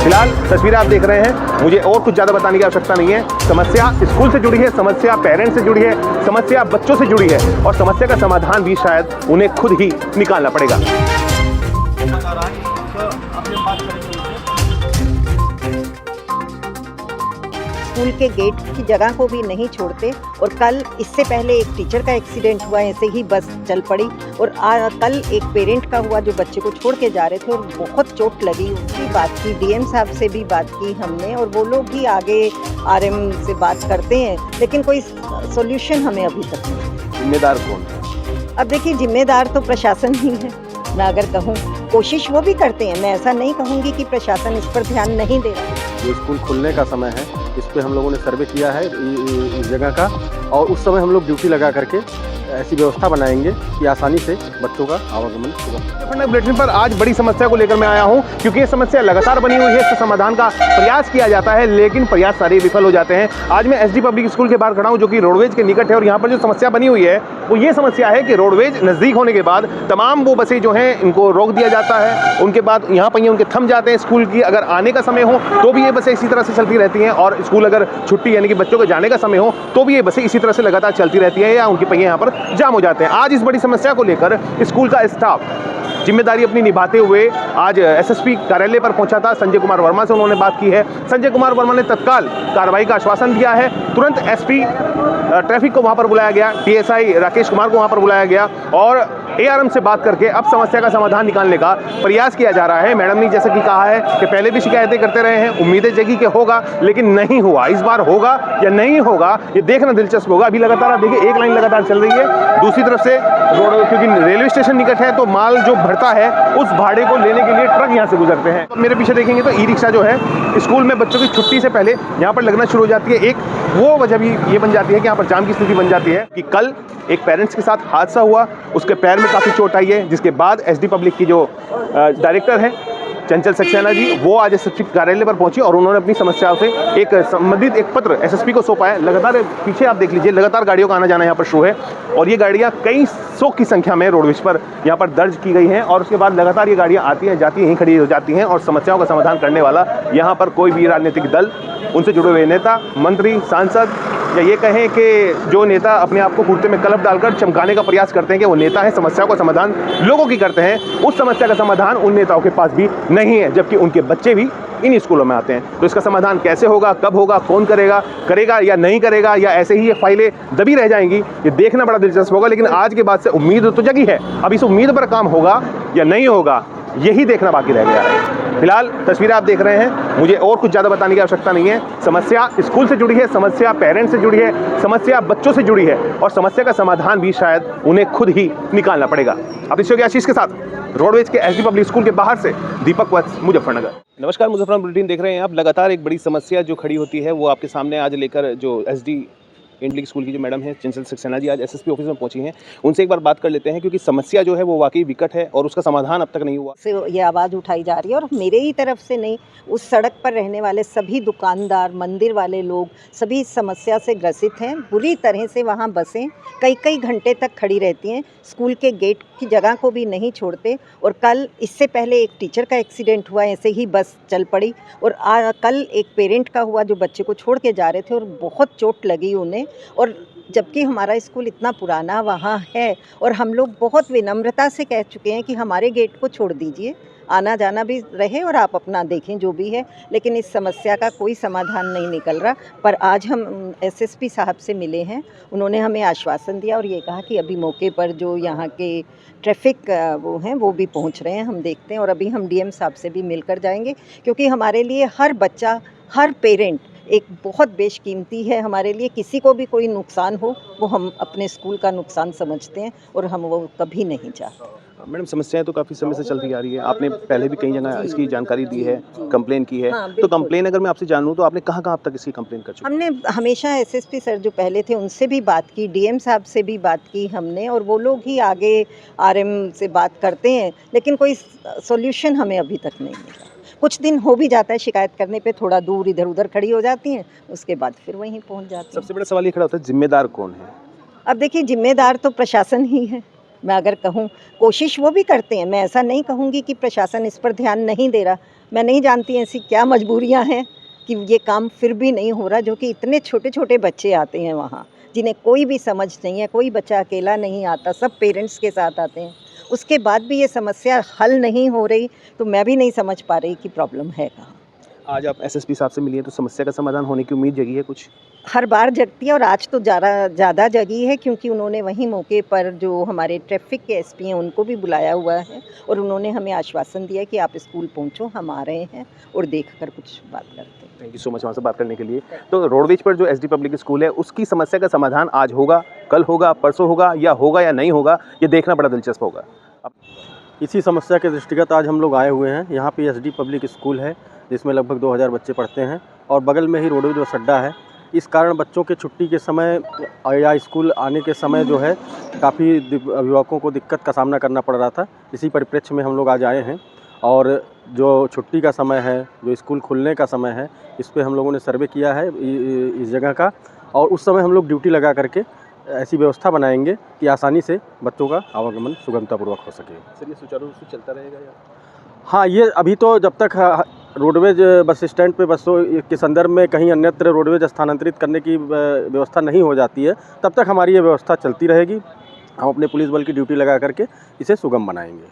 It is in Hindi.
फिलहाल तस्वीरें आप देख रहे हैं, मुझे और कुछ ज़्यादा बताने की आवश्यकता नहीं है। समस्या स्कूल से जुड़ी है, समस्या पेरेंट्स से जुड़ी है, समस्या बच्चों से जुड़ी है और समस्या का समाधान भी शायद उन्हें खुद ही निकालना पड़ेगा। स्कूल के गेट की जगह को भी नहीं छोड़ते और कल इससे पहले एक टीचर का एक्सीडेंट हुआ, ऐसे ही बस चल पड़ी और कल एक पेरेंट का हुआ जो बच्चे को छोड़ के जा रहे थे और बहुत चोट लगी। उसकी बात की, डीएम साहब से भी बात की हमने और वो लोग भी आगे आरएम से बात करते हैं, लेकिन कोई सॉल्यूशन हमें अभी तक नहीं। जिम्मेदार कौन है? अब देखिए, जिम्मेदार तो प्रशासन ही है। मैं अगर कहूँ, कोशिश वो भी करते हैं, मैं ऐसा नहीं कहूँगी कि प्रशासन इस पर ध्यान नहीं दे रहा। जो स्कूल खुलने का समय है, इस पे हम लोगों ने सर्वे किया है इस जगह का, और उस समय हम लोग ड्यूटी लगा करके ऐसी व्यवस्था बनाएंगे कि आसानी से बच्चों का आवागमन होगा। बुलेटिन पर आज बड़ी समस्या को लेकर मैं आया हूं, क्योंकि ये समस्या लगातार बनी हुई है। इसका समाधान का प्रयास किया जाता है, लेकिन प्रयास सारे विफल हो जाते हैं। आज मैं एसडी पब्लिक स्कूल के बाहर खड़ा हूं, जो कि रोडवेज के निकट है, और यहाँ पर जो समस्या बनी हुई है वो ये समस्या है कि रोडवेज नज़दीक होने के बाद तमाम वो बसें जो हैं इनको रोक दिया जाता है। उनके बाद यहाँ पहिए उनके थम जाते हैं। स्कूल की अगर आने का समय हो तो भी ये बसें इसी तरह से चलती रहती हैं, और स्कूल अगर छुट्टी यानी कि बच्चों के जाने का समय हो तो भी ये बसें इसी तरह से लगातार चलती रहती हैं, या उनके पहिए यहाँ पर जाम हो जाते हैं। आज इस बड़ी समस्या को लेकर स्कूल का स्टाफ जिम्मेदारी अपनी निभाते हुए आज एसएसपी कार्यालय पर पहुंचा था। संजय कुमार वर्मा से उन्होंने बात की है। संजय कुमार वर्मा ने तत्काल कार्रवाई का आश्वासन दिया है। तुरंत एसपी ट्रैफिक को वहां पर बुलाया गया, टीएसआई राकेश कुमार को वहां पर बुलाया गया और एआरएम से बात करके अब समस्या का समाधान निकालने का प्रयास किया जा रहा है। मैडम ने जैसे कि कहा है कि पहले भी शिकायतें करते रहे हैं, उम्मीदें जगी कि होगा, लेकिन नहीं हुआ। इस बार होगा या नहीं होगा ये देखना दिलचस्प होगा। अभी लगातार आप देखिए, एक लाइन लगातार चल रही है। दूसरी तरफ से रोड, क्योंकि रेलवे स्टेशन निकट है, तो माल जो भरता है उस भाड़े को लेने के लिए ट्रक यहाँ से गुजरते हैं। मेरे पीछे देखेंगे तो ई रिक्शा जो है स्कूल में बच्चों की छुट्टी से पहले यहाँ पर लगना शुरू हो जाती है। एक वो वजह भी ये बन जाती है कि यहाँ पर जाम की स्थिति बन जाती है कि कल एक पेरेंट्स के साथ हादसा हुआ, उसके पैर में काफ़ी चोट आई है, जिसके बाद एसडी पब्लिक की जो डायरेक्टर है चंचल सक्सेना जी, वो आज एसएसपी कार्यालय पर पहुंची और उन्होंने अपनी समस्याओं से एक संबंधित एक पत्र एसएसपी को सौंपा है। लगातार पीछे आप देख लीजिए, लगातार गाड़ियों का आना जाना यहाँ पर शुरू है और ये गाड़ियाँ कई सौ की संख्या में रोडवेज पर यहाँ पर दर्ज की गई हैं और उसके बाद लगातार ये गाड़ियाँ आती हैं, जाती हैं, यहीं खड़ी हो जाती हैं और समस्याओं का समाधान करने वाला यहाँ पर कोई भी राजनीतिक दल, उनसे जुड़े हुए नेता, मंत्री, सांसद, या ये कहें कि जो नेता अपने आप को कुर्ते में कलप डालकर चमकाने का प्रयास करते हैं कि वो नेता है, समस्याओं का समाधान लोगों की करते हैं, उस समस्या का समाधान उन नेताओं के पास भी नहीं है, जबकि उनके बच्चे भी इन स्कूलों में आते हैं। तो इसका समाधान कैसे होगा, कब होगा, कौन करेगा, करेगा या नहीं करेगा, या ऐसे ही ये फाइलें दबी रह जाएंगी, ये देखना बड़ा दिलचस्प होगा। लेकिन आज के बाद से उम्मीद तो जगी है, अब इस उम्मीद पर काम होगा या नहीं होगा यही देखना बाकी रह गया है। फिलहाल तस्वीरें आप देख रहे हैं, मुझे और कुछ ज़्यादा बताने की आवश्यकता नहीं है। समस्या स्कूल से जुड़ी है, समस्या पेरेंट्स से जुड़ी है, समस्या बच्चों से जुड़ी है और समस्या का समाधान भी शायद उन्हें खुद ही निकालना पड़ेगा। अब इस आशीष के साथ रोडवेज के एसडी पब्लिक स्कूल के बाहर से दीपक वत्स, मुजफ्फरनगर। नमस्कार, मुजफ्फरनगर बुलेटिन देख रहे हैं आप। लगातार एक बड़ी समस्या जो खड़ी होती है वो आपके सामने आज लेकर जो एसडी इंडियन स्कूल की जो मैडम है चंचल सक्सेना जी आज एसएसपी ऑफिस में पहुंची हैं। उनसे एक बार बात कर लेते हैं, क्योंकि समस्या जो है वो वाकई विकट है और उसका समाधान अब तक नहीं हुआ। से ये आवाज़ उठाई जा रही है और मेरे ही तरफ से नहीं, उस सड़क पर रहने वाले सभी दुकानदार, मंदिर वाले लोग सभी इस समस्या से ग्रसित हैं। बुरी तरह से वहाँ बसें कई कई घंटे तक खड़ी रहती हैं, स्कूल के गेट की जगह को भी नहीं छोड़ते और कल इससे पहले एक टीचर का एक्सीडेंट हुआ, ऐसे ही बस चल पड़ी और कल एक पेरेंट का हुआ जो बच्चे को छोड़ के जा रहे थे और बहुत चोट लगी उन्हें। और जबकि हमारा स्कूल इतना पुराना वहाँ है और हम लोग बहुत विनम्रता से कह चुके हैं कि हमारे गेट को छोड़ दीजिए, आना जाना भी रहे और आप अपना देखें जो भी है, लेकिन इस समस्या का कोई समाधान नहीं निकल रहा। पर आज हम एसएसपी साहब से मिले हैं, उन्होंने हमें आश्वासन दिया और ये कहा कि अभी मौके पर जो यहाँ के ट्रैफिक वो हैं वो भी पहुँच रहे हैं, हम देखते हैं और अभी हम डीएम साहब से भी मिलकर जाएंगे, क्योंकि हमारे लिए हर बच्चा, हर पेरेंट एक बहुत बेशकीमती है। हमारे लिए किसी को भी कोई नुकसान हो वो हम अपने स्कूल का नुकसान समझते हैं और हम वो कभी नहीं चाहते। मैडम, समस्याएं तो काफ़ी समय से चलती आ रही है, आपने पहले भी कई जगह इसकी जानकारी दी है, कंप्लेन की है। हाँ, तो कंप्लेन अगर मैं आपसे जानूं तो आपने कहाँ अब तक इसकी कंप्लेन कर चुके? हमने हमेशा एसएसपी सर जो पहले थे उनसे भी बात की, डीएम साहब से भी बात की हमने, और वो लोग ही आगे आरएम से बात करते हैं, लेकिन कोई सॉल्यूशन हमें अभी तक नहीं मिला। कुछ दिन हो भी जाता है, शिकायत करने पे थोड़ा दूर इधर उधर खड़ी हो जाती हैं, उसके बाद फिर वहीं पहुंच जाती हैं। सबसे बड़ा सवाल ये खड़ा होता है, जिम्मेदार कौन है? अब देखिए, जिम्मेदार तो प्रशासन ही है। मैं अगर कहूँ, कोशिश वो भी करते हैं, मैं ऐसा नहीं कहूँगी कि प्रशासन इस पर ध्यान नहीं दे रहा। मैं नहीं जानती ऐसी क्या मजबूरियां हैं कि ये काम फिर भी नहीं हो रहा, जो कि इतने छोटे छोटे बच्चे आते हैं वहाँ, जिन्हें कोई भी समझ नहीं है, कोई बच्चा अकेला नहीं आता, सब पेरेंट्स के साथ आते हैं। उसके बाद भी ये समस्या हल नहीं हो रही, तो मैं भी नहीं समझ पा रही कि प्रॉब्लम है कहाँ। आज आप एसएसपी साहब से मिली हैं तो समस्या का समाधान होने की उम्मीद जगी है कुछ? हर बार जगती है और आज तो ज़्यादा जगी है, क्योंकि उन्होंने वहीं मौके पर जो हमारे ट्रैफिक के एसपी हैं उनको भी बुलाया हुआ है और उन्होंने हमें आश्वासन दिया कि आप स्कूल पहुंचो, हम आ रहे हैं और देखकर कुछ बात करते हैं। थैंक यू सो मच वहाँ से बात करने के लिए। तो रोडवेज पर जो एसडी पब्लिक स्कूल है उसकी समस्या का समाधान आज होगा, कल होगा, परसों होगा या नहीं होगा, ये देखना बड़ा दिलचस्प होगा। इसी समस्या के दृष्टिगत आज हम लोग आए हुए हैं। यहाँ पे एसडी पब्लिक स्कूल है जिसमें लगभग 2000 बच्चे पढ़ते हैं और बगल में ही रोडवेज बस अड्डा है। इस कारण बच्चों के छुट्टी के समय या स्कूल आने के समय जो है काफ़ी अभिभावकों को दिक्कत का सामना करना पड़ रहा था। इसी परिप्रेक्ष्य में हम लोग आज आए हैं और जो छुट्टी का समय है, जो स्कूल खुलने का समय है, इस पर हम लोगों ने सर्वे किया है इस जगह का, और उस समय हम लोग ड्यूटी लगा करके ऐसी व्यवस्था बनाएंगे कि आसानी से बच्चों का आवागमन सुगमतापूर्वक हो सके। सर ये सुचारू रूप से चलता रहेगा या? हाँ, ये अभी तो जब तक रोडवेज बस स्टैंड पे बसों के संदर्भ में कहीं अन्यत्र रोडवेज स्थानांतरित करने की व्यवस्था नहीं हो जाती है, तब तक हमारी ये व्यवस्था चलती रहेगी। हम अपने पुलिस बल की ड्यूटी लगा करके इसे सुगम बनाएंगे।